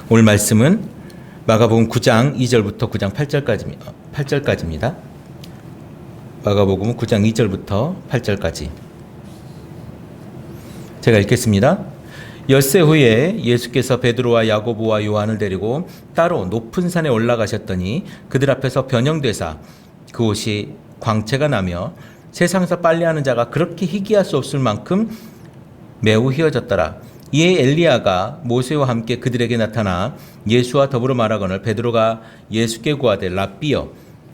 오늘 말씀은 마가복음 9장 2절부터 9장 8절까지입니다. 마가복음 9장 2절부터 8절까지 제가 읽겠습니다. 엿새 후에 예수께서 베드로와 야고보와 요한을 데리고 따로 높은 산에 올라가셨더니 그들 앞에서 변형되사 그 옷이 광채가 나며 세상에서 빨래하는 자가 그렇게 희귀할 수 없을 만큼 매우 희어졌더라. 이에 엘리야가 모세와 함께 그들에게 나타나 예수와 더불어 말하거늘 베드로가 예수께 구하되 랍비여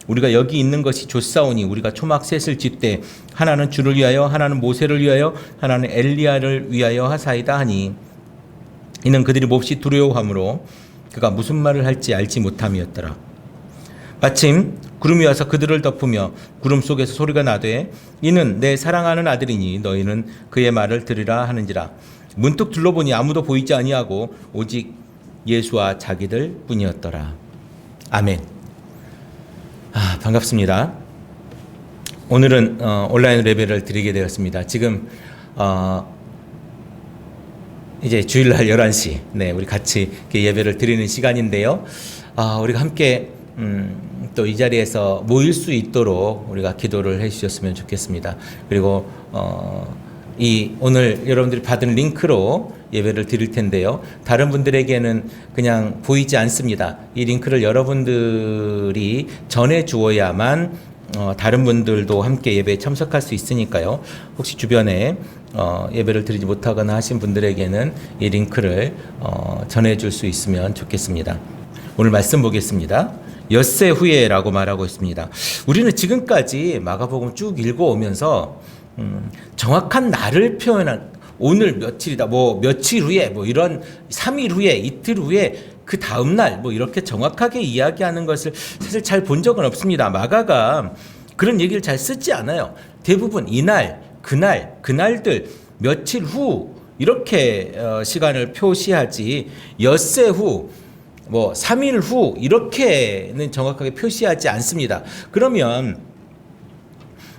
우리가 여기 있는 것이 좋사오니 우리가 초막 셋을 짓되 하나는 주를 위하여 하나는 모세를 위하여 하나는 엘리야를 위하여 하사이다 하니 이는 그들이 몹시 두려워하므로 그가 무슨 말을 할지 알지 못함이었더라. 마침 구름이 와서 그들을 덮으며 구름 속에서 소리가 나되 이는 내 사랑하는 아들이니 너희는 그의 말을 들으라 하는지라. 문득 둘러보니 아무도 보이지 아니하고 오직 예수와 자기들 뿐이었더라. 아멘. 반갑습니다. 오늘은 온라인 예배를 드리게 되었습니다. 지금 이제 주일날 11시 우리 같이 예배를 드리는 시간인데요. 우리가 함께 또 이 자리에서 모일 수 있도록 우리가 기도를 해 주셨으면 좋겠습니다. 그리고 이 오늘 여러분들이 받은 링크로 예배를 드릴 텐데요. 다른 분들에게는 그냥 보이지 않습니다. 이 링크를 여러분들이 전해 주어야만 다른 분들도 함께 예배에 참석할 수 있으니까요. 혹시 주변에 예배를 드리지 못하거나 하신 분들에게는 이 링크를 전해 줄 수 있으면 좋겠습니다. 오늘 말씀 보겠습니다. 엿새 후에라고 말하고 있습니다. 우리는 지금까지 마가복음 쭉 읽어오면서 정확한 날을 표현한 오늘 며칠이다, 며칠 후에, 이런 3일 후에, 이틀 후에, 그 다음날, 이렇게 정확하게 이야기하는 것을 사실 잘 본 적은 없습니다. 마가가 그런 얘기를 잘 쓰지 않아요. 대부분 이날, 그날들, 며칠 후, 이렇게 시간을 표시하지, 엿새 후, 3일 후, 이렇게는 정확하게 표시하지 않습니다. 그러면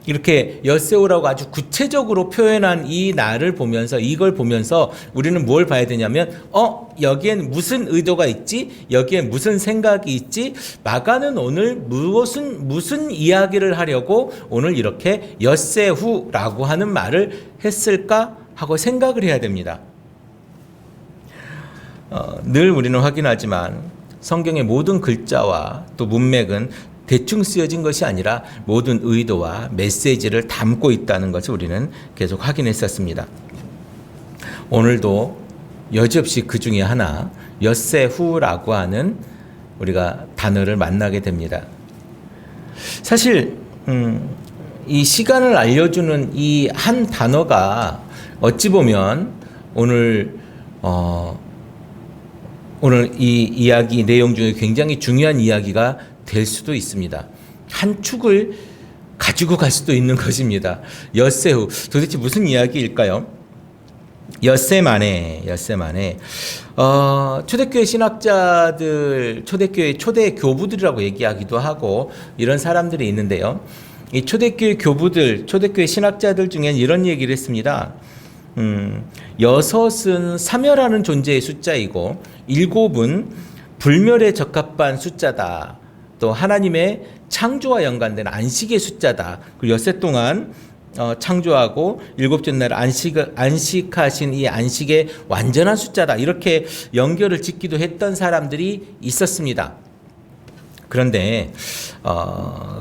이렇게 엿새우라고 아주 구체적으로 표현한 이 날을 보면서 이걸 보면서 우리는 뭘 봐야 되냐면 여기엔 무슨 의도가 있지? 여기엔 무슨 생각이 있지? 마가는 오늘 무슨 이야기를 하려고 오늘 이렇게 엿새후라고 하는 말을 했을까 하고 생각을 해야 됩니다. 늘 우리는 확인하지만 성경의 모든 글자와 또 문맥은 대충 쓰여진 것이 아니라 모든 의도와 메시지를 담고 있다는 것을 우리는 계속 확인했었습니다. 오늘도 여지없이 그 중에 하나 엿새후라고 하는 우리가 단어를 만나게 됩니다. 사실 이 시간을 알려주는 이 한 단어가 어찌 보면 오늘 이 이야기 내용 중에 굉장히 중요한 이야기가 될 수도 있습니다. 한 축을 가지고 갈 수도 있는 것입니다. 엿새후 도대체 무슨 이야기일까요? 엿새 만에 초대교회 신학자들, 초대교회 초대 교부들이라고 얘기하기도 하고 이런 사람들이 있는데요. 이 초대교회 교부들, 초대교회 신학자들 중엔 이런 얘기를 했습니다. 6은 사멸하는 존재의 숫자이고 7은 불멸에 적합한 숫자다. 또 하나님의 창조와 연관된 안식의 숫자다. 그리고 엿새 동안 창조하고 일곱째 날 안식하신 이 안식의 완전한 숫자다. 이렇게 연결을 짓기도 했던 사람들이 있었습니다. 그런데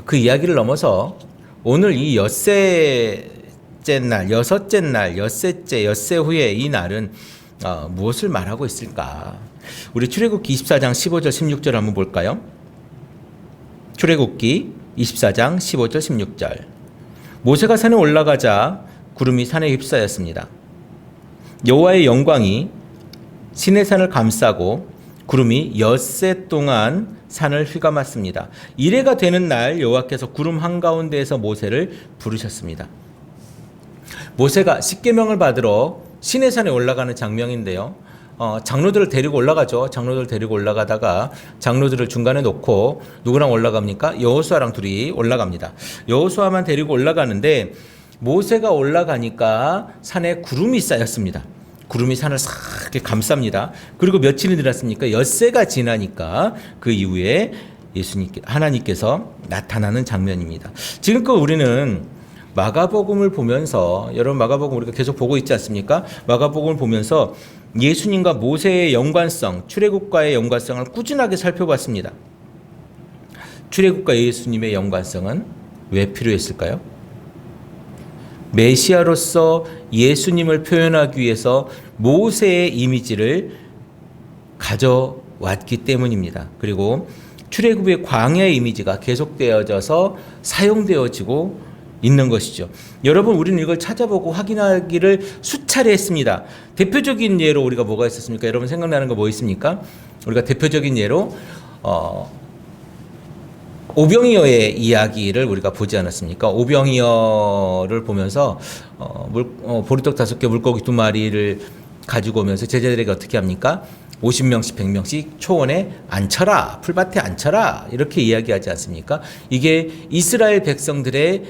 그 이야기를 넘어서 오늘 이 엿새째 날, 엿새 후에 이 날은 무엇을 말하고 있을까? 우리 출애굽기 24장 15절 16절 한번 볼까요? 출애굽기 24장 15절 16절. 모세가 산에 올라가자 구름이 산에 휩싸였습니다. 여호와의 영광이 시내산을 감싸고 구름이 엿새 동안 산을 휘감았습니다. 이레가 되는 날 여호와께서 구름 한가운데에서 모세를 부르셨습니다. 모세가 십계명을 받으러 시내산에 올라가는 장면인데요. 장로들을 데리고 올라가죠. 장로들을 데리고 올라가다가 장로들을 중간에 놓고 누구랑 올라갑니까? 여호수아랑 둘이 올라갑니다. 여호수아만 데리고 올라가는데 모세가 올라가니까 산에 구름이 쌓였습니다. 구름이 산을 싹 이렇게 감쌉니다. 그리고 며칠이 지났습니까? 엿새가 지나니까 그 이후에 하나님께서 나타나는 장면입니다. 지금껏 우리는 마가복음을 보면서, 여러분 마가복음 우리가 계속 보고 있지 않습니까? 마가복음을 보면서 예수님과 모세의 연관성, 출애굽과의 연관성을 꾸준하게 살펴봤습니다. 출애굽과 예수님의 연관성은 왜 필요했을까요? 메시아로서 예수님을 표현하기 위해서 모세의 이미지를 가져왔기 때문입니다. 그리고 출애굽의 광야의 이미지가 계속되어져서 사용되어지고 있는 것이죠. 여러분, 우리는 이걸 찾아보고 확인하기를 수차례 했습니다. 대표적인 예로 우리가 뭐가 있었습니까? 여러분 생각나는 거 뭐 있습니까? 우리가 대표적인 예로 오병이어의 이야기를 우리가 보지 않았습니까? 오병이어를 보면서 보리떡 5개 물고기 2마리를 가지고 오면서 제자들에게 어떻게 합니까? 50명씩 100명씩 초원에 앉혀라, 풀밭에 앉혀라, 이렇게 이야기하지 않습니까? 이게 이스라엘 백성들의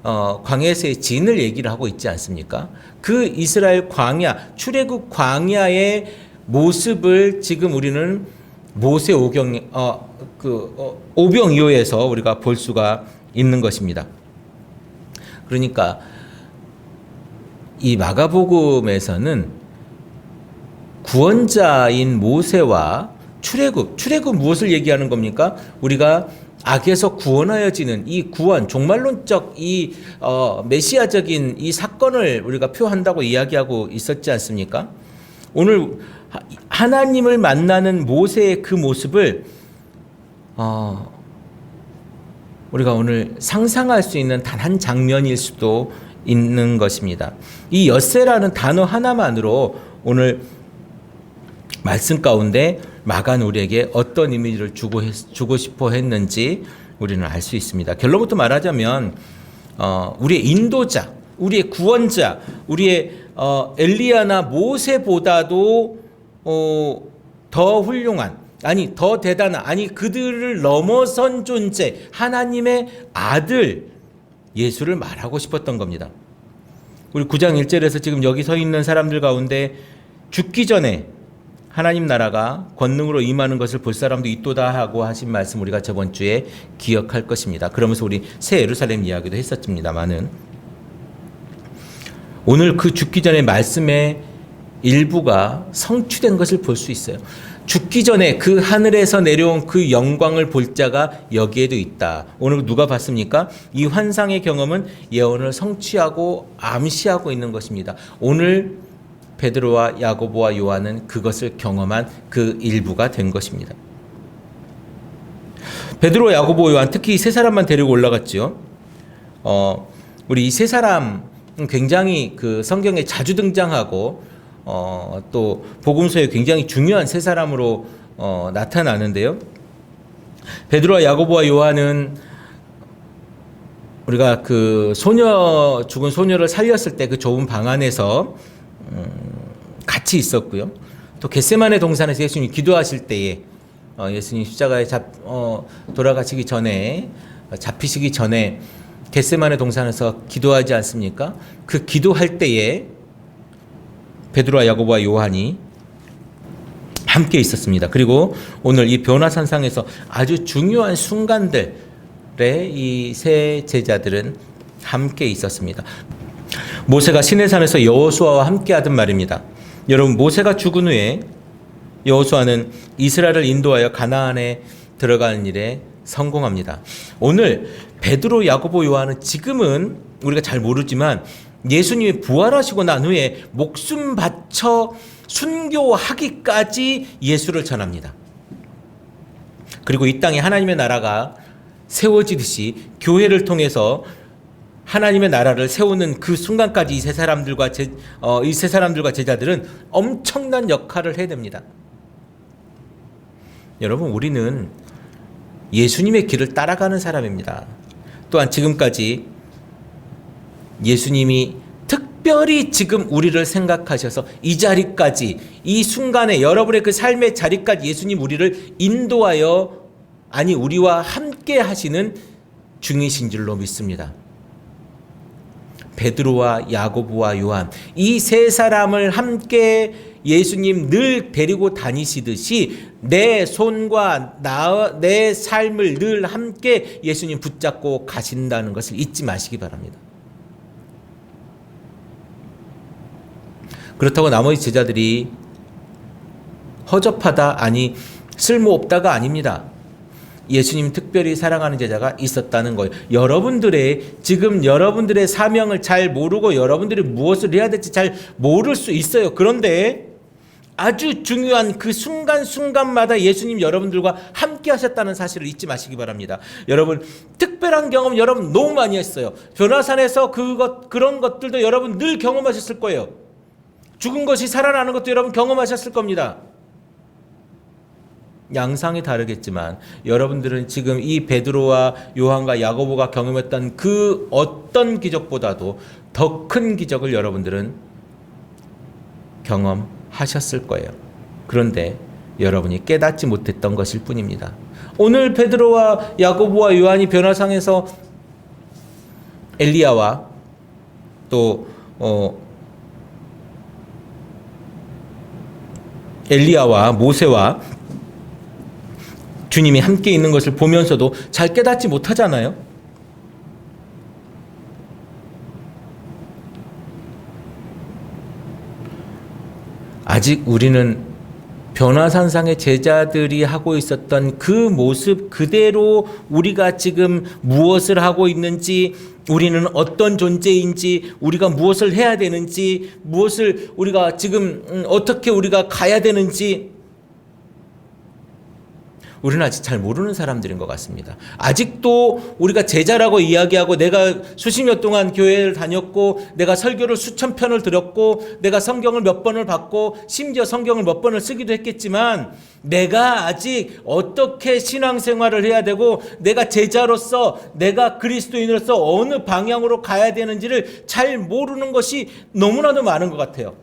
광야에서의 진을 얘기를 하고 있지 않습니까? 그 이스라엘 광야, 출애굽 광야의 모습을 지금 우리는 모세 오병이어에서 우리가 볼 수가 있는 것입니다. 그러니까 이 마가복음에서는 구원자인 모세와 출애굽 무엇을 얘기하는 겁니까? 우리가 악에서 구원하여지는 이 구원, 종말론적 이 메시아적인 이 사건을 우리가 표한다고 이야기하고 있었지 않습니까? 오늘 하나님을 만나는 모세의 그 모습을 우리가 오늘 상상할 수 있는 단 한 장면일 수도 있는 것입니다. 이 엿새라는 단어 하나만으로 오늘 말씀 가운데 마가는 우리에게 어떤 이미지를 주고 싶어 했는지 우리는 알 수 있습니다. 결론부터 말하자면 우리의 인도자, 우리의 구원자, 우리의 엘리야나 모세보다도 더 훌륭한, 아니 더 대단한, 아니 그들을 넘어선 존재, 하나님의 아들 예수를 말하고 싶었던 겁니다. 우리 9장 1절에서 지금 여기 서 있는 사람들 가운데 죽기 전에 하나님 나라가 권능으로 임하는 것을 볼 사람도 있도다 하고 하신 말씀 우리가 저번 주에 기억할 것입니다. 그러면서 우리 새 예루살렘 이야기도 했었습니다만은 오늘 그 죽기 전의 말씀의 일부가 성취된 것을 볼 수 있어요. 죽기 전에 그 하늘에서 내려온 그 영광을 볼 자가 여기에도 있다. 오늘 누가 봤습니까? 이 환상의 경험은 예언을 성취하고 암시하고 있는 것입니다. 오늘 베드로와 야고보와 요한은 그것을 경험한 그 일부가 된 것입니다. 베드로, 야고보, 요한 특히 이 세 사람만 데리고 올라갔죠. 우리 이 세 사람 굉장히 그 성경에 자주 등장하고 또 복음서에 굉장히 중요한 세 사람으로 나타나는데요. 베드로와 야고보와 요한은 우리가 그 죽은 소녀를 살렸을 때 그 좁은 방 안에서 같이 있었고요. 또 겟세마네 동산에서 예수님이 기도하실 때에 예수님 십자가에 돌아가시기 전에, 잡히시기 전에 겟세마네 동산에서 기도하지 않습니까? 그 기도할 때에 베드로와 야고보와 요한이 함께 있었습니다. 그리고 오늘 이 변화산상에서 아주 중요한 순간들에 이 세 제자들은 함께 있었습니다. 모세가 시내산에서 여호수아와 함께 하던 말입니다. 여러분, 모세가 죽은 후에 여호수아는 이스라엘을 인도하여 가나안에 들어가는 일에 성공합니다. 오늘 베드로, 야고보, 요한은 지금은 우리가 잘 모르지만 예수님이 부활하시고 난 후에 목숨 바쳐 순교하기까지 예수를 전합니다. 그리고 이 땅에 하나님의 나라가 세워지듯이 교회를 통해서 하나님의 나라를 세우는 그 순간까지 이 세 사람들과 제자들은 엄청난 역할을 해야 됩니다. 여러분, 우리는 예수님의 길을 따라가는 사람입니다. 또한 지금까지 예수님이 특별히 지금 우리를 생각하셔서 이 자리까지, 이 순간에 여러분의 그 삶의 자리까지 예수님 우리를 인도하여, 아니 우리와 함께 하시는 중이신 줄로 믿습니다. 베드로와 야고보와 요한, 이 세 사람을 함께 예수님 늘 데리고 다니시듯이 내 손과 내 삶을 늘 함께 예수님 붙잡고 가신다는 것을 잊지 마시기 바랍니다. 그렇다고 나머지 제자들이 허접하다, 아니 쓸모없다가 아닙니다. 예수님 특별히 사랑하는 제자가 있었다는 거예요. 지금 여러분들의 사명을 잘 모르고 여러분들이 무엇을 해야 될지 잘 모를 수 있어요. 그런데 아주 중요한 그 순간순간마다 예수님 여러분들과 함께 하셨다는 사실을 잊지 마시기 바랍니다. 여러분, 특별한 경험 여러분 너무 많이 했어요. 변화산에서 그런 것들도 여러분 늘 경험하셨을 거예요. 죽은 것이 살아나는 것도 여러분 경험하셨을 겁니다. 양상이 다르겠지만 여러분들은 지금 이 베드로와 요한과 야고보가 경험했던 그 어떤 기적보다도 더 큰 기적을 여러분들은 경험하셨을 거예요. 그런데 여러분이 깨닫지 못했던 것일 뿐입니다. 오늘 베드로와 야고보와 요한이 변화상에서 엘리야와 또 엘리야와 모세와 주님이 함께 있는 것을 보면서도 잘 깨닫지 못하잖아요. 아직 우리는 변화산상의 제자들이 하고 있었던 그 모습 그대로 우리가 지금 무엇을 하고 있는지, 우리는 어떤 존재인지, 우리가 무엇을 해야 되는지, 무엇을 우리가 지금 어떻게 우리가 가야 되는지 우리는 아직 잘 모르는 사람들인 것 같습니다. 아직도 우리가 제자라고 이야기하고 내가 수십 년 동안 교회를 다녔고 내가 설교를 수천 편을 들었고 내가 성경을 몇 번을 봤고 심지어 성경을 몇 번을 쓰기도 했겠지만 내가 아직 어떻게 신앙생활을 해야 되고 내가 제자로서 내가 그리스도인으로서 어느 방향으로 가야 되는지를 잘 모르는 것이 너무나도 많은 것 같아요.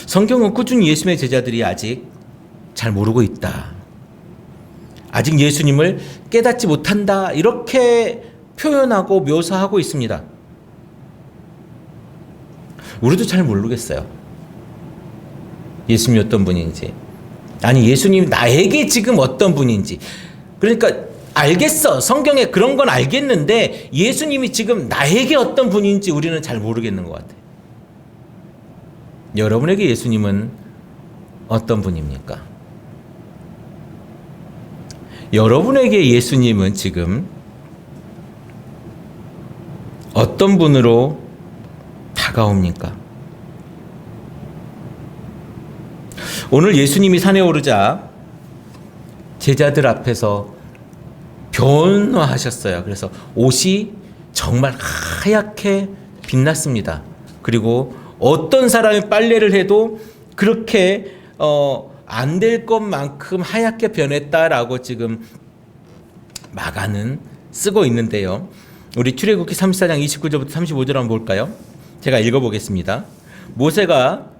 성경은 꾸준히 예수님의 제자들이 아직 잘 모르고 있다, 아직 예수님을 깨닫지 못한다, 이렇게 표현하고 묘사하고 있습니다. 우리도 잘 모르겠어요. 예수님이 어떤 분인지, 아니 예수님이 나에게 지금 어떤 분인지. 그러니까 알겠어, 성경에 그런 건 알겠는데 예수님이 지금 나에게 어떤 분인지 우리는 잘 모르겠는 것 같아요. 여러분에게 예수님은 어떤 분입니까? 여러분에게 예수님은 지금 어떤 분으로 다가옵니까? 오늘 예수님이 산에 오르자 제자들 앞에서 변화하셨어요. 그래서 옷이 정말 하얗게 빛났습니다. 그리고 어떤 사람이 빨래를 해도 그렇게 안 될 것만큼 하얗게 변했다라고 지금 마가는 쓰고 있는데요. 우리 출애굽기 34장 29절부터 35절 한번 볼까요? 제가 읽어보겠습니다. 모세가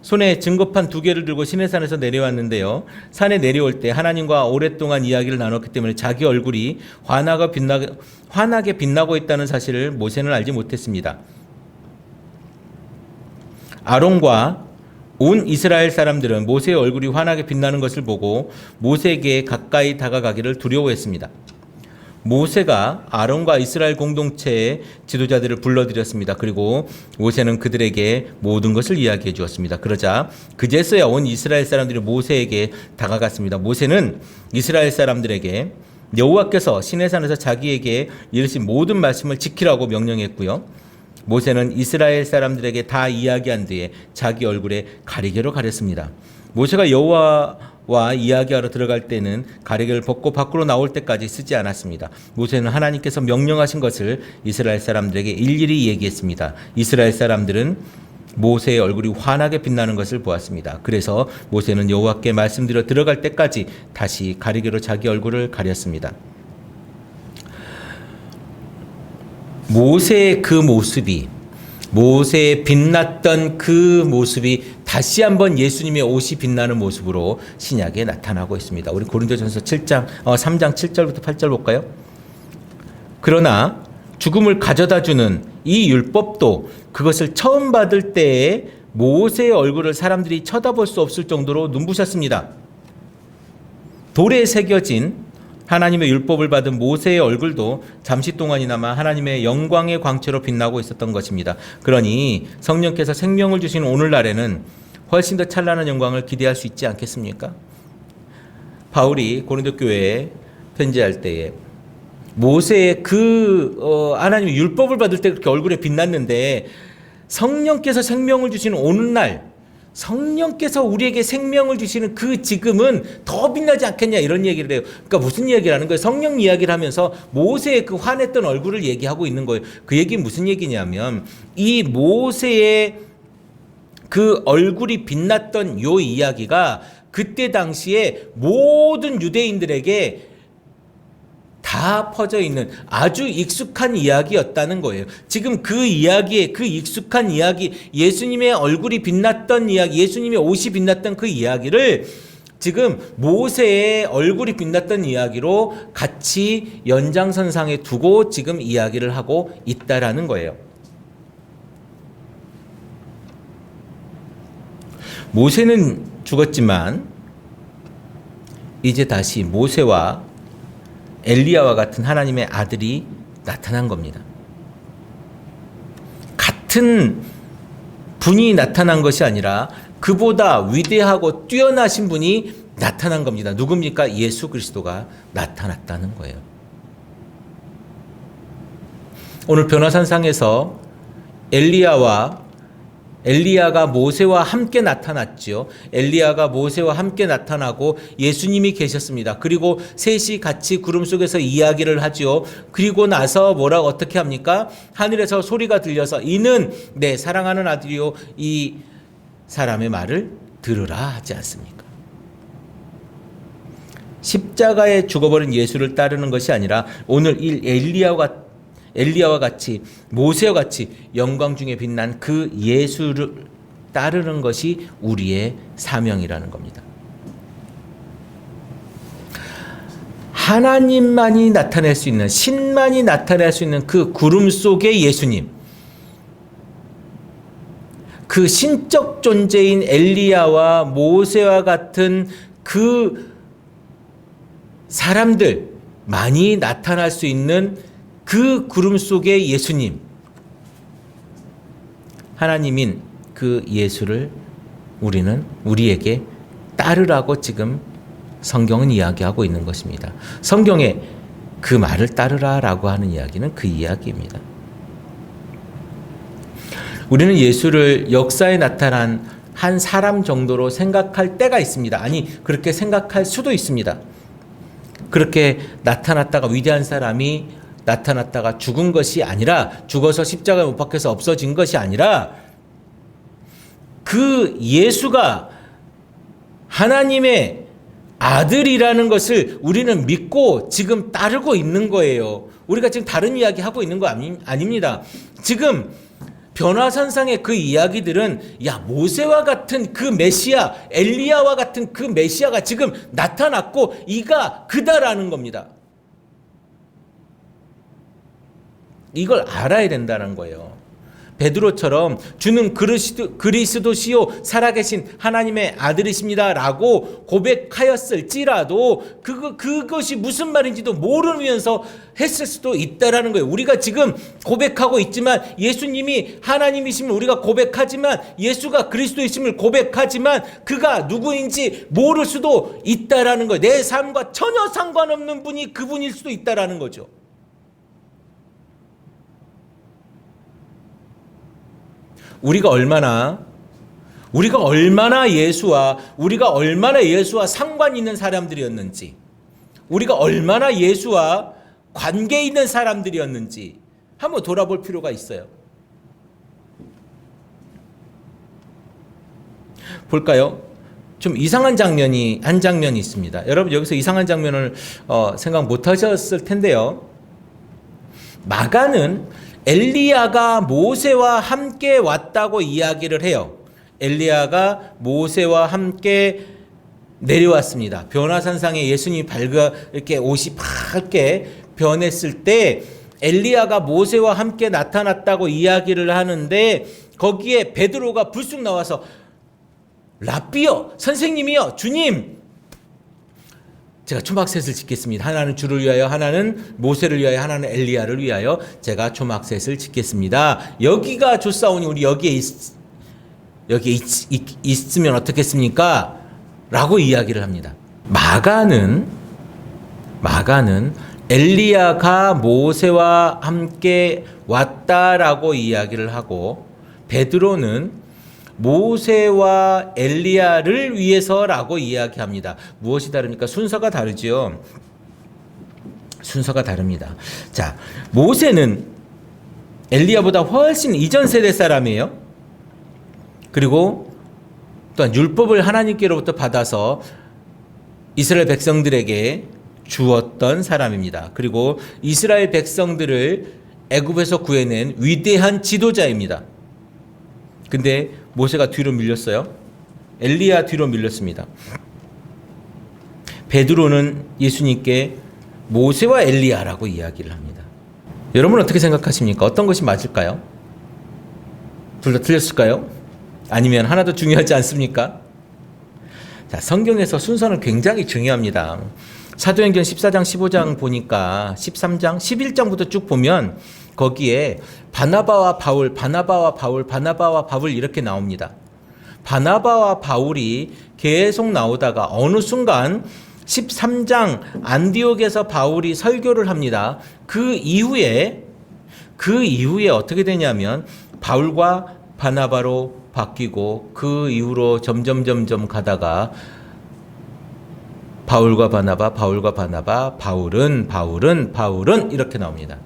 손에 증거판 2개를 들고 시내산에서 내려왔는데요. 산에 내려올 때 하나님과 오랫동안 이야기를 나눴기 때문에 자기 얼굴이 환하게 빛나고 있다는 사실을 모세는 알지 못했습니다. 아론과 온 이스라엘 사람들은 모세의 얼굴이 환하게 빛나는 것을 보고 모세에게 가까이 다가가기를 두려워했습니다. 모세가 아론과 이스라엘 공동체의 지도자들을 불러들였습니다. 그리고 모세는 그들에게 모든 것을 이야기해 주었습니다. 그러자 그제서야 온 이스라엘 사람들이 모세에게 다가갔습니다. 모세는 이스라엘 사람들에게 여호와께서 시내산에서 자기에게 이르신 모든 말씀을 지키라고 명령했고요. 모세는 이스라엘 사람들에게 다 이야기한 뒤에 자기 얼굴에 가리개로 가렸습니다. 모세가 여호와와 이야기하러 들어갈 때는 가리개를 벗고 밖으로 나올 때까지 쓰지 않았습니다. 모세는 하나님께서 명령하신 것을 이스라엘 사람들에게 일일이 얘기했습니다. 이스라엘 사람들은 모세의 얼굴이 환하게 빛나는 것을 보았습니다. 그래서 모세는 여호와께 말씀드려 들어갈 때까지 다시 가리개로 자기 얼굴을 가렸습니다. 모세의 그 모습이, 모세의 빛났던 그 모습이 다시 한번 예수님의 옷이 빛나는 모습으로 신약에 나타나고 있습니다. 우리 고린도전서 3장 7절부터 8절 볼까요? 그러나 죽음을 가져다 주는 이 율법도 그것을 처음 받을 때에 모세의 얼굴을 사람들이 쳐다볼 수 없을 정도로 눈부셨습니다. 돌에 새겨진 하나님의 율법을 받은 모세의 얼굴도 잠시 동안이나마 하나님의 영광의 광채로 빛나고 있었던 것입니다. 그러니 성령께서 생명을 주신 오늘날에는 훨씬 더 찬란한 영광을 기대할 수 있지 않겠습니까? 바울이 고린도 교회에 편지할 때에 모세의 하나님의 율법을 받을 때 그렇게 얼굴에 빛났는데 성령께서 생명을 주시는 오늘날 성령께서 우리에게 생명을 주시는 그 지금은 더 빛나지 않겠냐 이런 얘기를 해요. 그러니까 무슨 이야기를 하는 거예요? 성령 이야기를 하면서 모세의 그 환했던 얼굴을 얘기하고 있는 거예요. 그 얘기는 무슨 얘기냐면 이 모세의 그 얼굴이 빛났던 요 이야기가 그때 당시에 모든 유대인들에게 다 퍼져 있는 아주 익숙한 이야기였다는 거예요. 지금 그 이야기에 그 익숙한 이야기, 예수님의 얼굴이 빛났던 이야기, 예수님의 옷이 빛났던 그 이야기를 지금 모세의 얼굴이 빛났던 이야기로 같이 연장선상에 두고 지금 이야기를 하고 있다라는 거예요. 모세는 죽었지만 이제 다시 모세와 엘리야와 같은 하나님의 아들이 나타난 겁니다. 같은 분이 나타난 것이 아니라 그보다 위대하고 뛰어나신 분이 나타난 겁니다. 누굽니까? 예수 그리스도가 나타났다는 거예요. 오늘 변화산상에서 엘리야가 모세와 함께 나타났죠. 엘리야가 모세와 함께 나타나고 예수님이 계셨습니다. 그리고 셋이 같이 구름 속에서 이야기를 하죠. 그리고 나서 어떻게 합니까? 하늘에서 소리가 들려서 이는 내 사랑하는 아들이요 이 사람의 말을 들으라 하지 않습니까? 십자가에 죽어버린 예수를 따르는 것이 아니라 오늘 엘리야와 같이 모세와 같이 영광 중에 빛난 그 예수를 따르는 것이 우리의 사명이라는 겁니다. 하나님만이 나타낼 수 있는, 신만이 나타낼 수 있는 그 구름 속의 예수님, 그 신적 존재인 엘리야와 모세와 같은 그 사람들만이 나타날 수 있는 그 구름 속의 예수님, 하나님인 그 예수를 우리에게 따르라고 지금 성경은 이야기하고 있는 것입니다. 성경에 그 말을 따르라라고 하는 이야기는 그 이야기입니다. 우리는 예수를 역사에 나타난 한 사람 정도로 생각할 때가 있습니다. 아니, 그렇게 생각할 수도 있습니다. 그렇게 나타났다가 위대한 사람이 나타났다가 죽은 것이 아니라, 죽어서 십자가에 못 박혀서 없어진 것이 아니라 그 예수가 하나님의 아들이라는 것을 우리는 믿고 지금 따르고 있는 거예요. 우리가 지금 다른 이야기 하고 있는 거 아닙니다. 지금 변화산상의 그 이야기들은 모세와 같은 그 메시아, 엘리야와 같은 그 메시아가 지금 나타났고 이가 그다라는 겁니다. 이걸 알아야 된다는 거예요. 베드로처럼 주는 그리스도시요 살아계신 하나님의 아들이십니다 라고 고백하였을지라도 그것이 무슨 말인지도 모르면서 했을 수도 있다라는 거예요. 우리가 지금 고백하고 있지만, 예수님이 하나님이심을 우리가 고백하지만, 예수가 그리스도이심을 고백하지만 그가 누구인지 모를 수도 있다라는 거예요. 내 삶과 전혀 상관없는 분이 그분일 수도 있다라는 거죠. 우리가 얼마나 예수와 상관 있는 사람들이었는지, 우리가 얼마나 예수와 관계 있는 사람들이었는지 한번 돌아볼 필요가 있어요. 볼까요? 좀 이상한 한 장면이 있습니다. 여러분 여기서 이상한 장면을 생각 못 하셨을 텐데요. 마가는 엘리야가 모세와 함께 왔다고 이야기를 해요. 엘리야가 모세와 함께 내려왔습니다. 변화산상에 예수님이 이렇게 옷이 밝게 변했을 때 엘리야가 모세와 함께 나타났다고 이야기를 하는데 거기에 베드로가 불쑥 나와서 랍비여, 선생님이여, 주님, 제가 초막셋을 짓겠습니다. 하나는 주를 위하여, 하나는 모세를 위하여, 하나는 엘리야를 위하여 제가 초막셋을 짓겠습니다. 여기가 좋사오니 우리 여기에 있으면 어떻겠습니까? 라고 이야기를 합니다. 마가는 엘리야가 모세와 함께 왔다라고 이야기를 하고 베드로는 모세와 엘리야를 위해서라고 이야기합니다. 무엇이 다릅니까? 순서가 다르죠. 순서가 다릅니다. 자, 모세는 엘리야보다 훨씬 이전 세대 사람이에요. 그리고 또한 율법을 하나님께로부터 받아서 이스라엘 백성들에게 주었던 사람입니다. 그리고 이스라엘 백성들을 애굽에서 구해낸 위대한 지도자입니다. 근데 모세가 뒤로 밀렸어요. 엘리야 뒤로 밀렸습니다. 베드로는 예수님께 모세와 엘리야라고 이야기를 합니다. 여러분 어떻게 생각하십니까? 어떤 것이 맞을까요? 둘 다 틀렸을까요? 아니면 하나도 중요하지 않습니까? 자, 성경에서 순서는 굉장히 중요합니다. 사도행전 14장 15장 보니까 13장 11장부터 쭉 보면 거기에 바나바와 바울 이렇게 나옵니다. 바나바와 바울이 계속 나오다가 어느 순간 13장 안디옥에서 바울이 설교를 합니다. 그 이후에 어떻게 되냐면 바울과 바나바로 바뀌고 그 이후로 점점 가다가 바울과 바나바, 바울은 이렇게 나옵니다.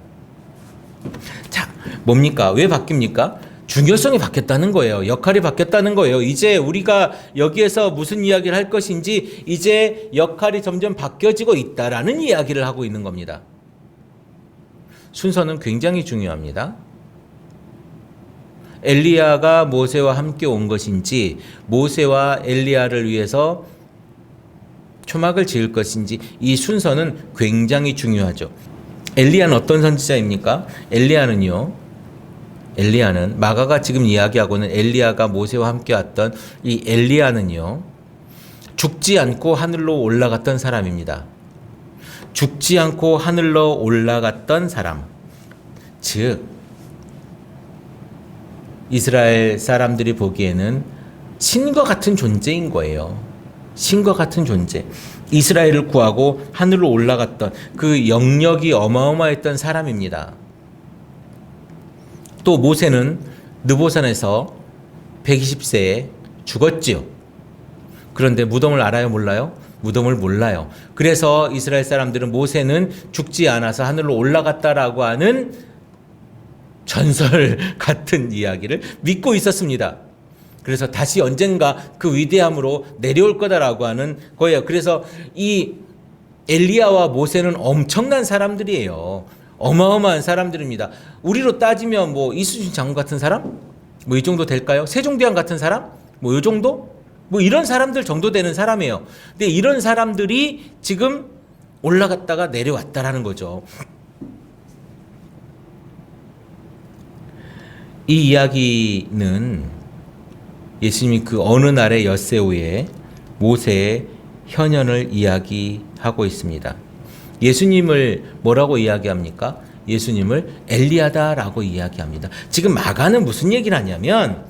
자, 뭡니까? 왜 바뀝니까? 중요성이 바뀌었다는 거예요. 역할이 바뀌었다는 거예요. 이제 우리가 여기에서 무슨 이야기를 할 것인지 이제 역할이 점점 바뀌어지고 있다라는 이야기를 하고 있는 겁니다. 순서는 굉장히 중요합니다. 엘리야가 모세와 함께 온 것인지 모세와 엘리야를 위해서 초막을 지을 것인지 이 순서는 굉장히 중요하죠. 엘리야는 어떤 선지자입니까? 엘리야는 마가가 지금 이야기하고는 엘리야가 모세와 함께 왔던 이 엘리야는요, 죽지 않고 하늘로 올라갔던 사람입니다. 죽지 않고 하늘로 올라갔던 사람, 즉 이스라엘 사람들이 보기에는 신과 같은 존재인 거예요. 신과 같은 존재. 이스라엘을 구하고 하늘로 올라갔던 그 영역이 어마어마했던 사람입니다. 또 모세는 느보산에서 120세에 죽었지요. 그런데 무덤을 알아요, 몰라요? 무덤을 몰라요. 그래서 이스라엘 사람들은 모세는 죽지 않아서 하늘로 올라갔다라고 하는 전설 같은 이야기를 믿고 있었습니다. 그래서 다시 언젠가 그 위대함으로 내려올 거다라고 하는 거예요. 그래서 이 엘리야와 모세는 엄청난 사람들이에요. 어마어마한 사람들입니다. 우리로 따지면 뭐 이수진 장군 같은 사람? 뭐 이 정도 될까요? 세종대왕 같은 사람? 뭐 이 정도? 뭐 이런 사람들 정도 되는 사람이에요. 근데 이런 사람들이 지금 올라갔다가 내려왔다라는 거죠. 이 이야기는 예수님이 그 어느 날의 엿새우에 모세의 현현을 이야기하고 있습니다. 예수님을 뭐라고 이야기합니까? 예수님을 엘리야다라고 이야기합니다. 지금 마가는 무슨 얘기를 하냐면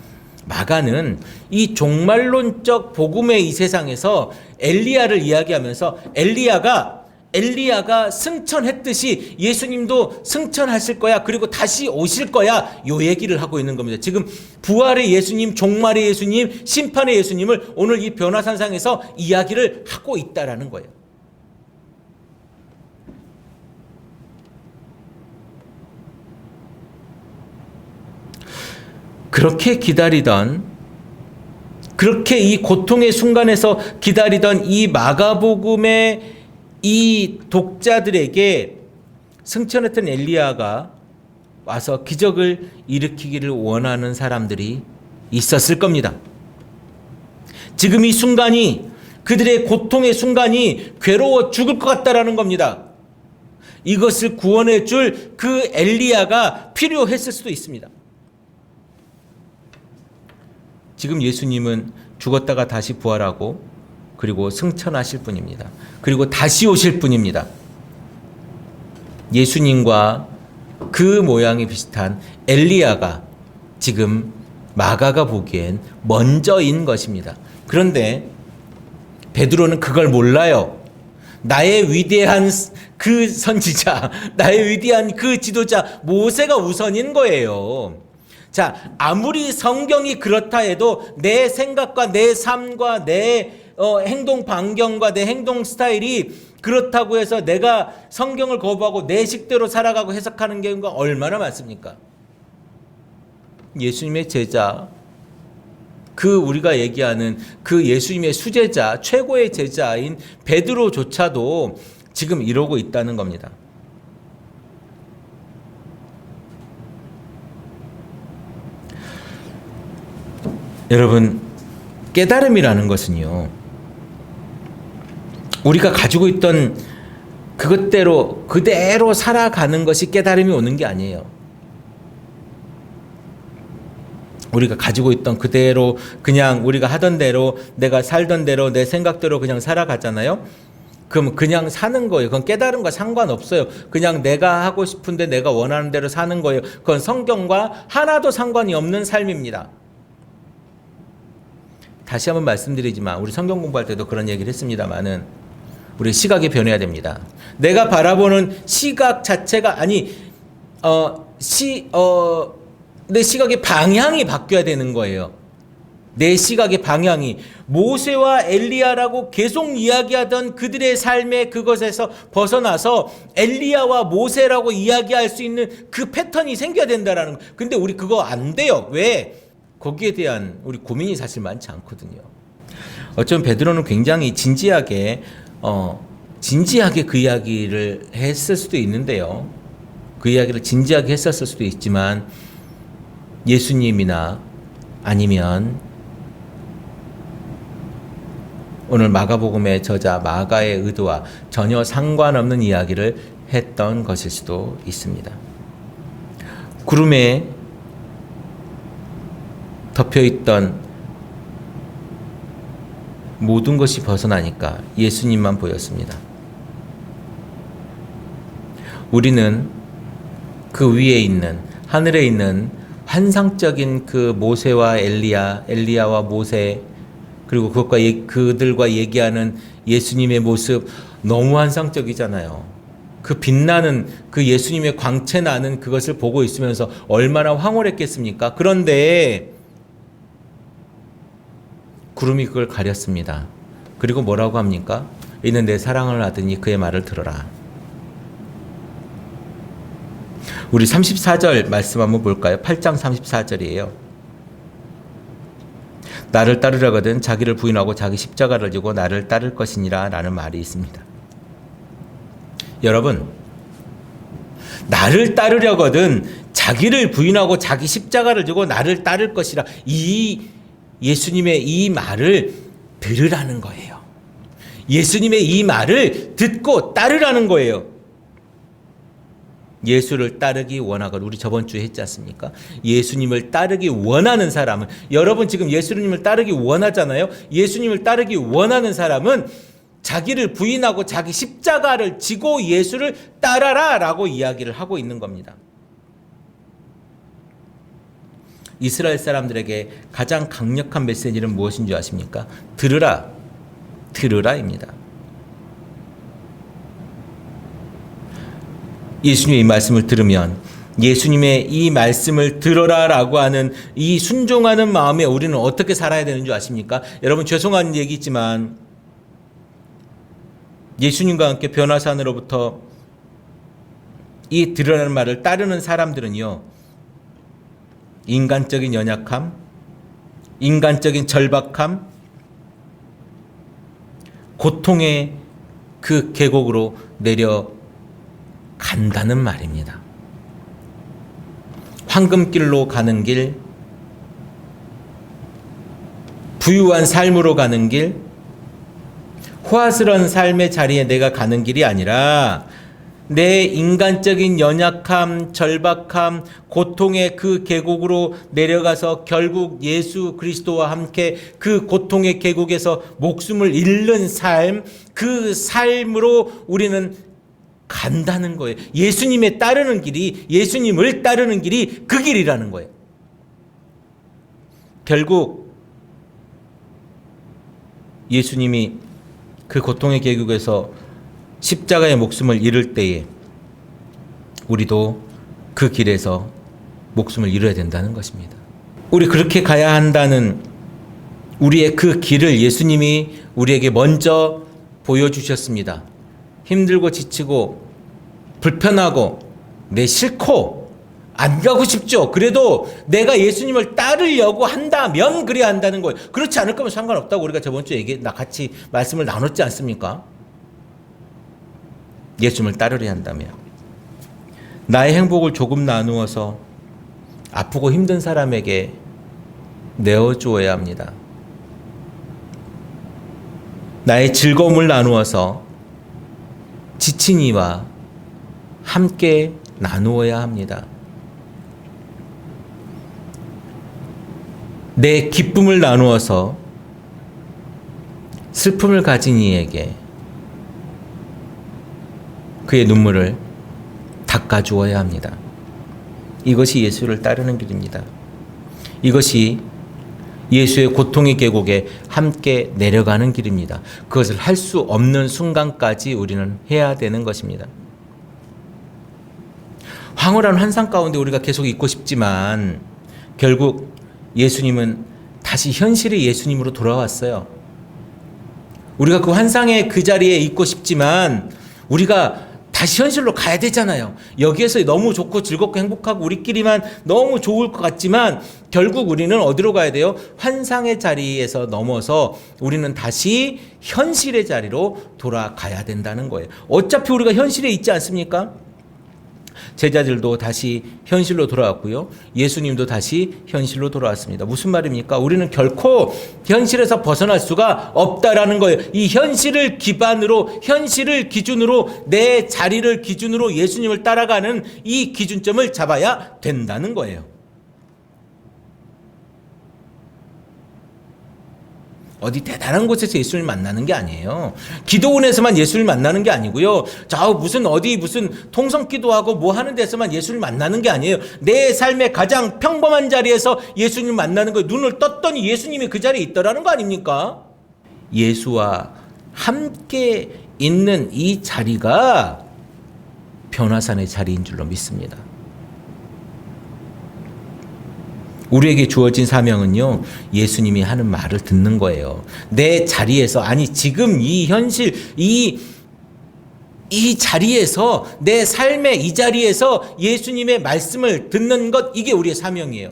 마가는 이 종말론적 복음의 이 세상에서 엘리야를 이야기하면서 엘리야가 승천했듯이 예수님도 승천하실 거야. 그리고 다시 오실 거야. 요 얘기를 하고 있는 겁니다. 지금 부활의 예수님, 종말의 예수님, 심판의 예수님을 오늘 이 변화산상에서 이야기를 하고 있다라는 거예요. 그렇게 이 고통의 순간에서 기다리던 이 마가복음의 이 독자들에게 승천했던 엘리야가 와서 기적을 일으키기를 원하는 사람들이 있었을 겁니다. 지금 이 순간이, 그들의 고통의 순간이 괴로워 죽을 것 같다라는 겁니다. 이것을 구원해 줄 그 엘리야가 필요했을 수도 있습니다. 지금 예수님은 죽었다가 다시 부활하고 그리고 승천하실 분입니다. 그리고 다시 오실 분입니다. 예수님과 그 모양이 비슷한 엘리야가 지금 마가가 보기엔 먼저인 것입니다. 그런데 베드로는 그걸 몰라요. 나의 위대한 그 선지자, 나의 위대한 그 지도자 모세가 우선인 거예요. 자, 아무리 성경이 그렇다 해도 내 생각과 내 삶과 내 행동 반경과 내 행동 스타일이 그렇다고 해서 내가 성경을 거부하고 내 식대로 살아가고 해석하는 경우가 얼마나 많습니까? 예수님의 제자, 그 우리가 얘기하는 그 예수님의 수제자, 최고의 제자인 베드로조차도 지금 이러고 있다는 겁니다. 여러분, 깨달음이라는 것은요, 우리가 가지고 있던 그것대로 그대로 살아가는 것이 깨달음이 오는 게 아니에요. 우리가 가지고 있던 그대로 그냥 우리가 하던 대로 내가 살던 대로 내 생각대로 그냥 살아가잖아요. 그럼 그냥 사는 거예요. 그건 깨달음과 상관없어요. 그냥 내가 하고 싶은데 내가 원하는 대로 사는 거예요. 그건 성경과 하나도 상관이 없는 삶입니다. 다시 한번 말씀드리지만 우리 성경 공부할 때도 그런 얘기를 했습니다만은 우리 시각이 변해야 됩니다. 내가 바라보는 시각 자체가 내 시각의 방향이 바뀌어야 되는 거예요. 내 시각의 방향이 모세와 엘리야라고 계속 이야기하던 그들의 삶의 그것에서 벗어나서 엘리야와 모세라고 이야기할 수 있는 그 패턴이 생겨야 된다라는 거예요. 근데 우리 그거 안 돼요. 왜? 거기에 대한 우리 고민이 사실 많지 않거든요. 어쩌면 베드로는 굉장히 진지하게 그 이야기를 했을 수도 있는데요. 그 이야기를 진지하게 했었을 수도 있지만 예수님이나 아니면 오늘 마가복음의 저자 마가의 의도와 전혀 상관없는 이야기를 했던 것일 수도 있습니다. 구름에 덮여있던 모든 것이 벗어나니까 예수님만 보였습니다. 우리는 그 위에 있는, 하늘에 있는 환상적인 그 모세와 엘리야와 모세, 그리고 그들과 얘기하는 예수님의 모습 너무 환상적이잖아요. 그 빛나는 그 예수님의 광채 나는 그것을 보고 있으면서 얼마나 황홀했겠습니까? 그런데 구름이 그걸 가렸습니다. 그리고 뭐라고 합니까? 이는 내 사랑을 하더니 그의 말을 들어라. 우리 34절 말씀 한번 볼까요? 8장 34절이에요. 나를 따르려거든 자기를 부인하고 자기 십자가를 지고 나를 따를 것이니라 라는 말이 있습니다. 여러분, 나를 따르려거든 자기를 부인하고 자기 십자가를 지고 나를 따를 것이라, 이 예수님의 이 말을 들으라는 거예요. 예수님의 이 말을 듣고 따르라는 거예요. 예수를 따르기 원하거든, 우리 저번 주에 했지 않습니까? 예수님을 따르기 원하는 사람은, 여러분 지금 예수님을 따르기 원하잖아요. 예수님을 따르기 원하는 사람은 자기를 부인하고 자기 십자가를 지고 예수를 따라라 라고 이야기를 하고 있는 겁니다. 이스라엘 사람들에게 가장 강력한 메시지는 무엇인 줄 아십니까? 들으라, 들으라입니다. 예수님의 이 말씀을 들으면, 예수님의 이 말씀을 들어라라고 하는 이 순종하는 마음에 우리는 어떻게 살아야 되는 줄 아십니까? 여러분, 죄송한 얘기지만 예수님과 함께 변화산으로부터 이 들으라는 말을 따르는 사람들은요, 인간적인 연약함, 인간적인 절박함, 고통의 그 계곡으로 내려간다는 말입니다. 황금길로 가는 길, 부유한 삶으로 가는 길, 호화스러운 삶의 자리에 내가 가는 길이 아니라 내 인간적인 연약함, 절박함, 고통의 그 계곡으로 내려가서 결국 예수 그리스도와 함께 그 고통의 계곡에서 목숨을 잃는 삶, 그 삶으로 우리는 간다는 거예요. 예수님의 따르는 길이, 예수님을 따르는 길이 그 길이라는 거예요. 결국 예수님이 그 고통의 계곡에서 십자가의 목숨을 잃을 때에 우리도 그 길에서 목숨을 잃어야 된다는 것입니다. 우리 그렇게 가야 한다는 우리의 그 길을 예수님이 우리에게 먼저 보여주셨습니다. 힘들고 지치고 불편하고 내 싫고 안 가고 싶죠. 그래도 내가 예수님을 따르려고 한다면 그래야 한다는 거예요. 그렇지 않을 거면 상관없다고 우리가 저번 주에 같이 말씀을 나눴지 않습니까? 예수님을 따르려 한다면 나의 행복을 조금 나누어서 아프고 힘든 사람에게 내어주어야 합니다. 나의 즐거움을 나누어서 지친 이와 함께 나누어야 합니다. 내 기쁨을 나누어서 슬픔을 가진 이에게 그의 눈물을 닦아주어야 합니다. 이것이 예수를 따르는 길입니다. 이것이 예수의 고통의 계곡에 함께 내려가는 길입니다. 그것을 할 수 없는 순간까지 우리는 해야 되는 것입니다. 황홀한 환상 가운데 우리가 계속 있고 싶지만 결국 예수님은 다시 현실의 예수님으로 돌아왔어요. 우리가 그 환상의 그 자리에 있고 싶지만 우리가 다시 현실로 가야 되잖아요. 여기에서 너무 좋고 즐겁고 행복하고 우리끼리만 너무 좋을 것 같지만 결국 우리는 어디로 가야 돼요? 환상의 자리에서 넘어서 우리는 다시 현실의 자리로 돌아가야 된다는 거예요. 어차피 우리가 현실에 있지 않습니까? 제자들도 다시 현실로 돌아왔고요. 예수님도 다시 현실로 돌아왔습니다. 무슨 말입니까? 우리는 결코 현실에서 벗어날 수가 없다라는 거예요. 이 현실을 기반으로, 현실을 기준으로, 내 자리를 기준으로 예수님을 따라가는 이 기준점을 잡아야 된다는 거예요. 어디 대단한 곳에서 예수님을 만나는 게 아니에요. 기도원에서만 예수님을 만나는 게 아니고요. 무슨 통성 기도하고 뭐 하는 데서만 예수님을 만나는 게 아니에요. 내 삶의 가장 평범한 자리에서 예수님을 만나는 거예요. 눈을 떴더니 예수님이 그 자리에 있더라는 거 아닙니까? 예수와 함께 있는 이 자리가 변화산의 자리인 줄로 믿습니다. 우리에게 주어진 사명은요, 예수님이 하는 말을 듣는 거예요. 내 자리에서, 아니 지금 이 현실, 이 자리에서, 내 삶의 이 자리에서 예수님의 말씀을 듣는 것, 이게 우리의 사명이에요.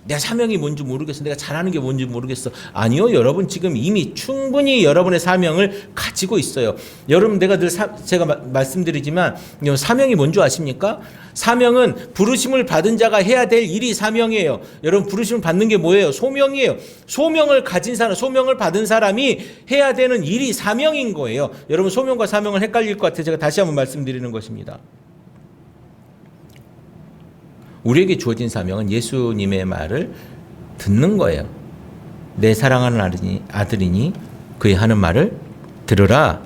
내 사명이 뭔지 모르겠어. 내가 잘하는 게 뭔지 모르겠어. 아니요, 여러분 지금 이미 충분히 여러분의 사명을 가지고 있어요. 여러분, 제가 말씀드리지만 사명이 뭔지 아십니까? 사명은 부르심을 받은 자가 해야 될 일이 사명이에요. 여러분, 부르심을 받는 게 뭐예요? 소명이에요. 소명을 가진 사람, 소명을 받은 사람이 해야 되는 일이 사명인 거예요. 여러분, 소명과 사명을 헷갈릴 것 같아서 제가 다시 한번 말씀드리는 것입니다. 우리에게 주어진 사명은 예수님의 말을 듣는 거예요. 내 사랑하는 아들이니 그의 하는 말을 들으라.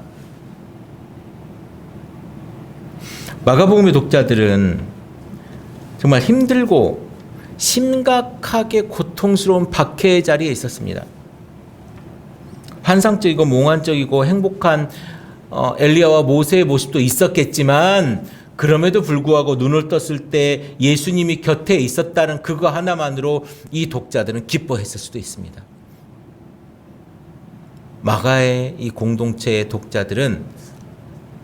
마가복음의 독자들은 정말 힘들고 심각하게 고통스러운 박해의 자리에 있었습니다. 환상적이고 몽환적이고 행복한 엘리야와 모세의 모습도 있었겠지만 그럼에도 불구하고 눈을 떴을 때 예수님이 곁에 있었다는 그거 하나만으로 이 독자들은 기뻐했을 수도 있습니다. 마가의 이 공동체의 독자들은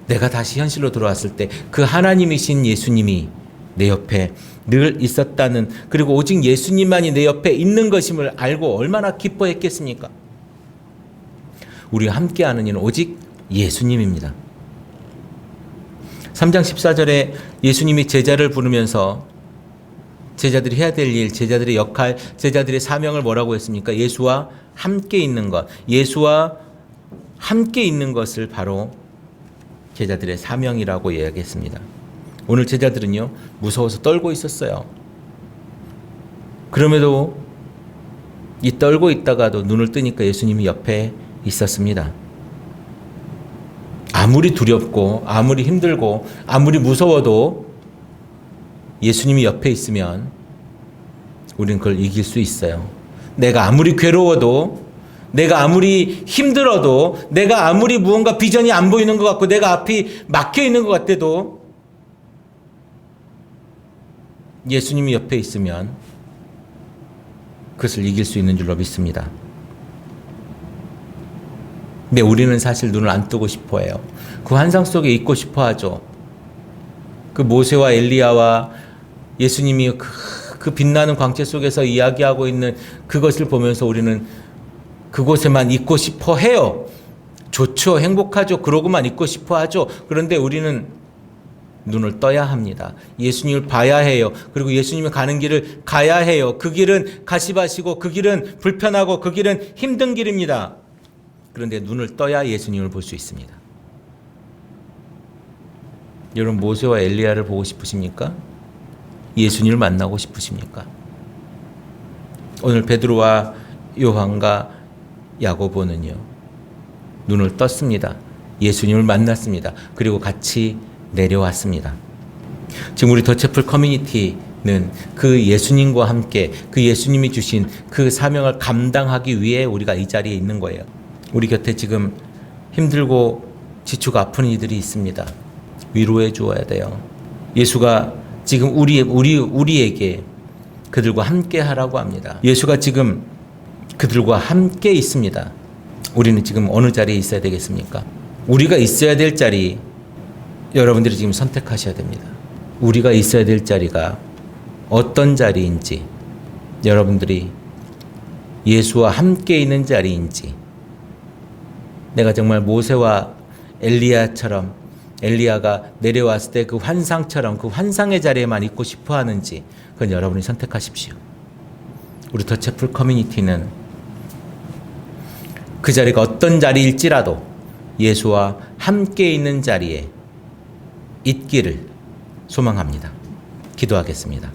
내가 다시 현실로 돌아왔을 때 그 하나님이신 예수님이 내 옆에 늘 있었다는, 그리고 오직 예수님만이 내 옆에 있는 것임을 알고 얼마나 기뻐했겠습니까? 우리와 함께하는 이는 오직 예수님입니다. 3장 14절에 예수님이 제자를 부르면서 제자들이 해야 될 일, 제자들의 역할, 제자들의 사명을 뭐라고 했습니까? 예수와 함께 있는 것. 예수와 함께 있는 것을 바로 제자들의 사명이라고 이야기했습니다. 오늘 제자들은요, 무서워서 떨고 있었어요. 그럼에도 이 떨고 있다가도 눈을 뜨니까 예수님이 옆에 있었습니다. 아무리 두렵고 아무리 힘들고 아무리 무서워도 예수님이 옆에 있으면 우리는 그걸 이길 수 있어요. 내가 아무리 괴로워도, 내가 아무리 힘들어도, 내가 아무리 무언가 비전이 안 보이는 것 같고 내가 앞이 막혀 있는 것 같아도 예수님이 옆에 있으면 그것을 이길 수 있는 줄로 믿습니다. 근데 우리는 사실 눈을 안 뜨고 싶어 해요. 그 환상 속에 있고 싶어 하죠. 그 모세와 엘리야와 예수님이 그 빛나는 광채 속에서 이야기하고 있는 그것을 보면서 우리는 그곳에만 있고 싶어 해요. 좋죠. 행복하죠. 그러고만 있고 싶어 하죠. 그런데 우리는 눈을 떠야 합니다. 예수님을 봐야 해요. 그리고 예수님이 가는 길을 가야 해요. 그 길은 가시밭이고 그 길은 불편하고 그 길은 힘든 길입니다. 그런데 눈을 떠야 예수님을 볼 수 있습니다. 여러분, 모세와 엘리야를 보고 싶으십니까? 예수님을 만나고 싶으십니까? 오늘 베드로와 요한과 야고보는요, 눈을 떴습니다. 예수님을 만났습니다. 그리고 같이 내려왔습니다. 지금 우리 더채플 커뮤니티는 그 예수님과 함께 그 예수님이 주신 그 사명을 감당하기 위해 우리가 이 자리에 있는 거예요. 우리 곁에 지금 힘들고 지치고 아픈 이들이 있습니다. 위로해 주어야 돼요. 예수가 지금 우리에게 그들과 함께 하라고 합니다. 예수가 지금 그들과 함께 있습니다. 우리는 지금 어느 자리에 있어야 되겠습니까? 우리가 있어야 될 자리, 여러분들이 지금 선택하셔야 됩니다. 우리가 있어야 될 자리가 어떤 자리인지, 여러분들이 예수와 함께 있는 자리인지, 내가 정말 모세와 엘리야처럼 엘리야가 내려왔을 때 그 환상처럼 그 환상의 자리에만 있고 싶어 하는지, 그건 여러분이 선택하십시오. 우리 더채플 커뮤니티는 그 자리가 어떤 자리일지라도 예수와 함께 있는 자리에 있기를 소망합니다. 기도하겠습니다.